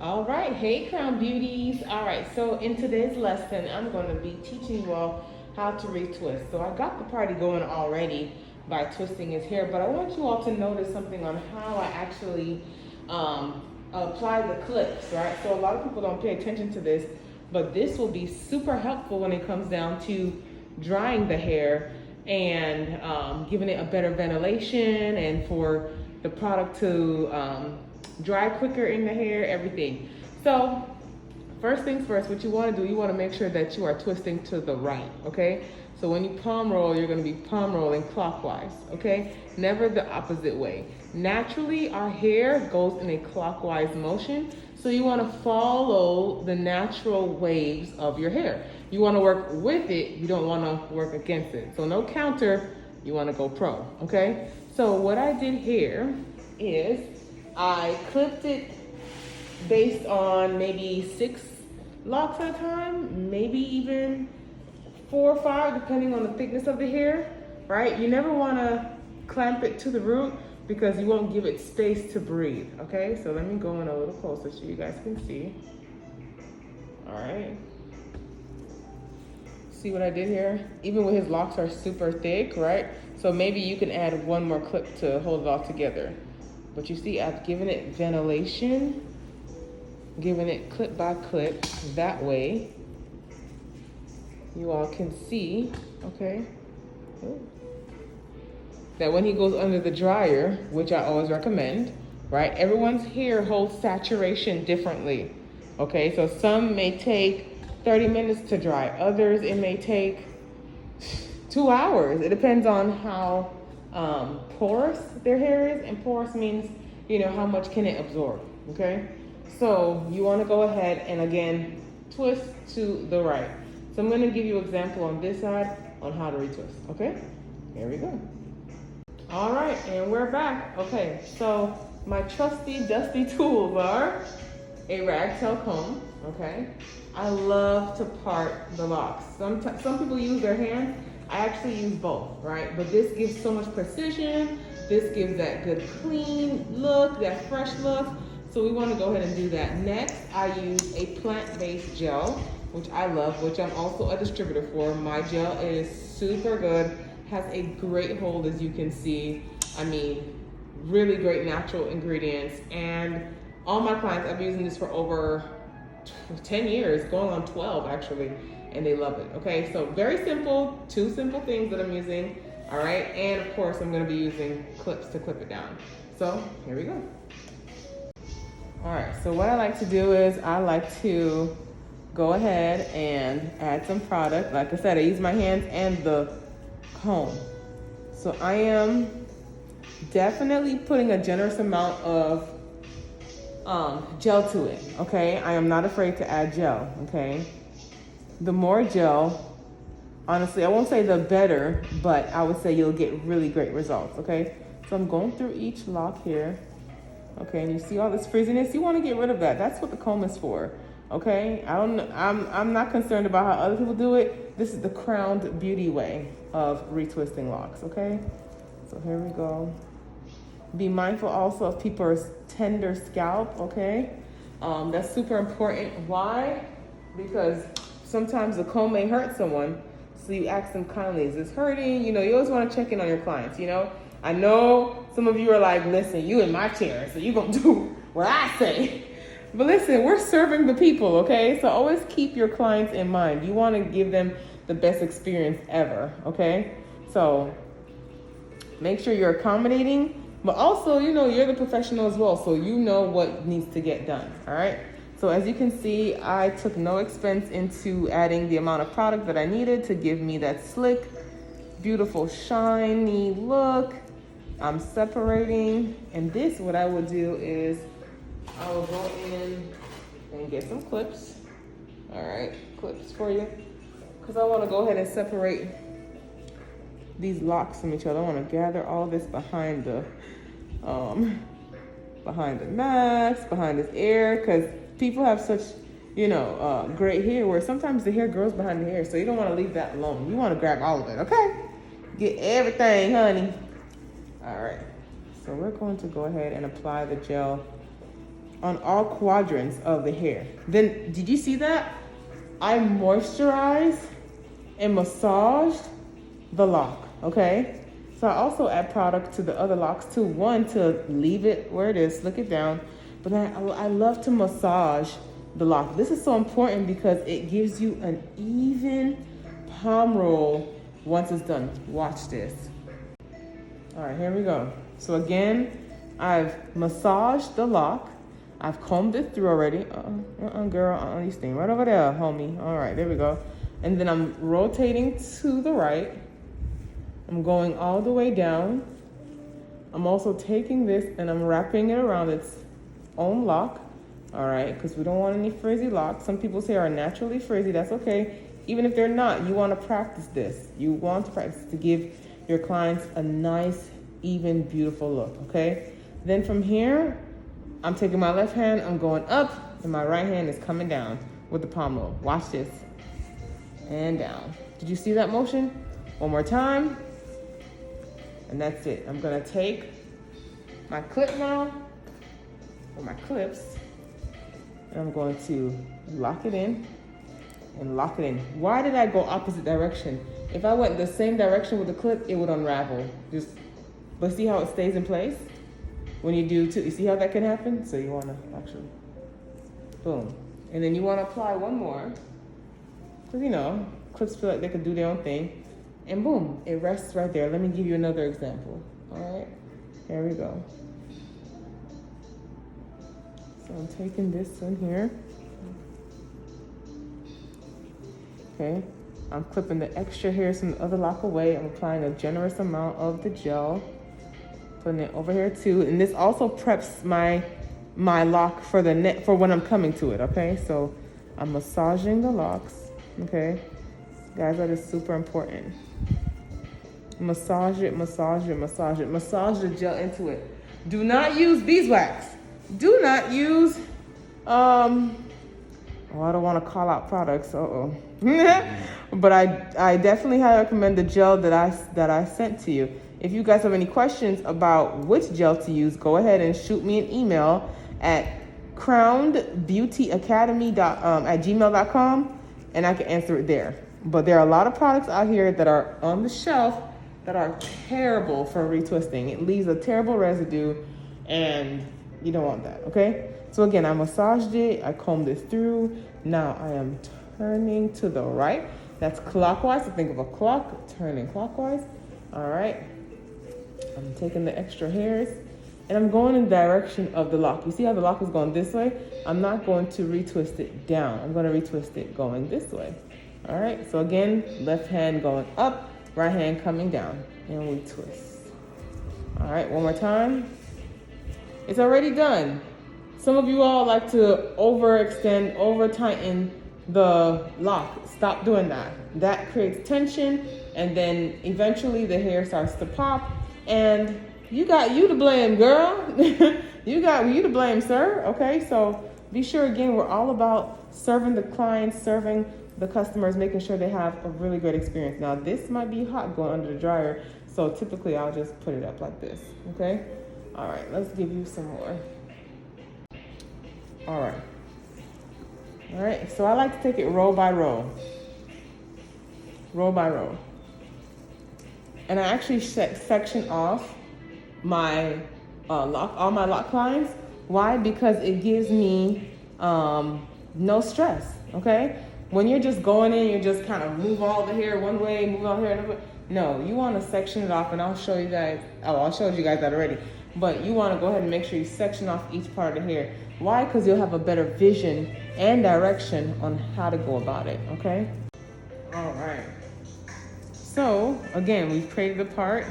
All right, hey Crown Beauties. All right, so in today's lesson, I'm going to be teaching you all how to retwist. So I got the party going already by twisting his hair, but I want you all to notice something on how I actually apply the clips, right? So a lot of people don't pay attention to this, but this will be super helpful when it comes down to drying the hair and giving it a better ventilation and for the product to dry quicker in the hair, everything. So first things first, what you want to do, you want to make sure that you are twisting to the right, okay? So when you palm roll, you're going to be palm rolling clockwise, okay? Never the opposite way. Naturally, our hair goes in a clockwise motion, so you want to follow the natural waves of your hair. You want to work with it, you don't want to work against it. So no counter, you want to go pro, okay? So what I did here is I clipped it based on maybe 6 locks at a time, maybe even 4 or 5, depending on the thickness of the hair, right? You never want to clamp it to the root because you won't give it space to breathe, okay? So let me go in a little closer so you guys can see. All right. See what I did here? Even when his locks are super thick, right? So maybe you can add one more clip to hold it all together. But you see, I've given it ventilation, given it clip by clip, that way you all can see, okay, that when he goes under the dryer, which I always recommend, right, everyone's hair holds saturation differently, okay? So some may take 30 minutes to dry, others it may take 2 hours. It depends on how porous their hair is, and porous means, you know, how much can it absorb, okay? So you want to go ahead and again twist to the right. So I'm going to give you an example on this side on how to retwist, okay? Here we go. All right, and we're back. Okay, so my trusty dusty tools are a ragtail comb, okay? I love to part the locks. Some people use their hands. I actually use both, right? But this gives so much precision. This gives that good clean look, that fresh look. So we want to go ahead and do that. Next, I use a plant-based gel, which I love, which I'm also a distributor for. My gel is super good, has a great hold, as you can see. I mean, really great natural ingredients. And all my clients, I've been using this for over 10 years, going on 12 actually, and they love it, okay? So very simple, 2 simple things that I'm using, all right? And of course, I'm gonna be using clips to clip it down. So here we go. All right, so what I like to do is I like to go ahead and add some product. Like I said, I use my hands and the comb. So I am definitely putting a generous amount of gel to it, okay? I am not afraid to add gel, okay? The more gel, honestly, I won't say the better, but I would say you'll get really great results, okay? So I'm going through each lock here, okay? And you see all this frizziness, you wanna get rid of that. That's what the comb is for, okay? I'm not concerned about how other people do it. This is the crowned beauty way of retwisting locks, okay? So here we go. Be mindful also of people's tender scalp, okay? That's super important. Why? Because sometimes the comb may hurt someone, so you ask them kindly, is this hurting? You know, you always want to check in on your clients, you know? I know some of you are like, listen, you in my chair, so you're going to do what I say. But listen, we're serving the people, okay? So always keep your clients in mind. You want to give them the best experience ever, okay? So make sure you're accommodating, but also, you know, you're the professional as well, so you know what needs to get done, all right? So as you can see, I took no expense into adding the amount of product that I needed to give me that slick, beautiful, shiny look. I'm separating, and this, what I will do is I will go in and get some clips. All right, clips for you, because I want to go ahead and separate these locks from each other. I want to gather all this behind the necks, behind his ear, because people have such, you know, great hair where sometimes the hair grows behind the hair, so you don't want to leave that alone. You want to grab all of it, okay? Get everything, honey. All right, so we're going to go ahead and apply the gel on all quadrants of the hair. Then, did you see that? I moisturized and massaged the lock, okay? So I also add product to the other locks too. One, to leave it where it is, slick it down. But I love to massage the lock. This is so important because it gives you an even palm roll once it's done. Watch this. All right, here we go. So again, I've massaged the lock. I've combed it through already. Girl, these things right over there, homie. All right, there we go. And then I'm rotating to the right. I'm going all the way down. I'm also taking this and I'm wrapping it around its own lock. All right, because we don't want any frizzy locks. Some people's hair are naturally frizzy. That's okay. Even if they're not, you want to practice this. You want to practice to give your clients a nice, even, beautiful look, okay? Then from here, I'm taking my left hand, I'm going up, and my right hand is coming down with the palm roll. Watch this. And down. Did you see that motion? One more time. And that's it. I'm gonna take my clip now, or my clips, and I'm going to lock it in and lock it in. Why did I go opposite direction? If I went the same direction with the clip, it would unravel. But see how it stays in place? When you do too, you see how that can happen? So you wanna actually, boom. And then you wanna apply one more, because you know, clips feel like they could do their own thing. And boom, it rests right there. Let me give you another example. All right, here we go. So I'm taking this one here. Okay, I'm clipping the extra hairs from the other lock away. I'm applying a generous amount of the gel. Putting it over here too, and this also preps my lock for the net for when I'm coming to it. Okay, so I'm massaging the locks. Okay, guys, that is super important. Massage it, massage it, massage it. Massage the gel into it. Do not use beeswax. Do not use I don't want to call out products. But I definitely highly recommend the gel that I sent to you. If you guys have any questions about which gel to use, go ahead and shoot me an email at crownedbeautyacademy@gmail.com and I can answer it there. But there are a lot of products out here that are on the shelf that are terrible for retwisting. It leaves a terrible residue and you don't want that, okay? So again, I massaged it, I combed it through. Now I am turning to the right. That's clockwise, so think of a clock, turning clockwise. All right. I'm taking the extra hairs and I'm going in the direction of the lock. You see how the lock is going this way? I'm not going to retwist it down. I'm going to retwist it going this way. All right, so again, left hand going up, right hand coming down, and we twist. All right, one more time. It's already done. Some of you all like to overextend, over-tighten the lock. Stop doing that. That creates tension, and then eventually the hair starts to pop, and you got you to blame, girl. You got you to blame, sir. Okay, so be sure, again, we're all about serving the clients, serving the customers, making sure they have a really great experience. Now, this might be hot going under the dryer, so typically I'll just put it up like this, okay? All right, let's give you some more. All right, so I like to take it row by row. Row by row. And I actually section off my all my lock lines. Why? Because it gives me no stress, okay? When you're just going in, you're just kind of move all the hair one way, move all the hair another way. No, you want to section it off, and I'll show you guys. Oh, I showed you guys that already. But you want to go ahead and make sure you section off each part of the hair. Why? Because you'll have a better vision and direction on how to go about it, okay? All right. So, again, we've created a part.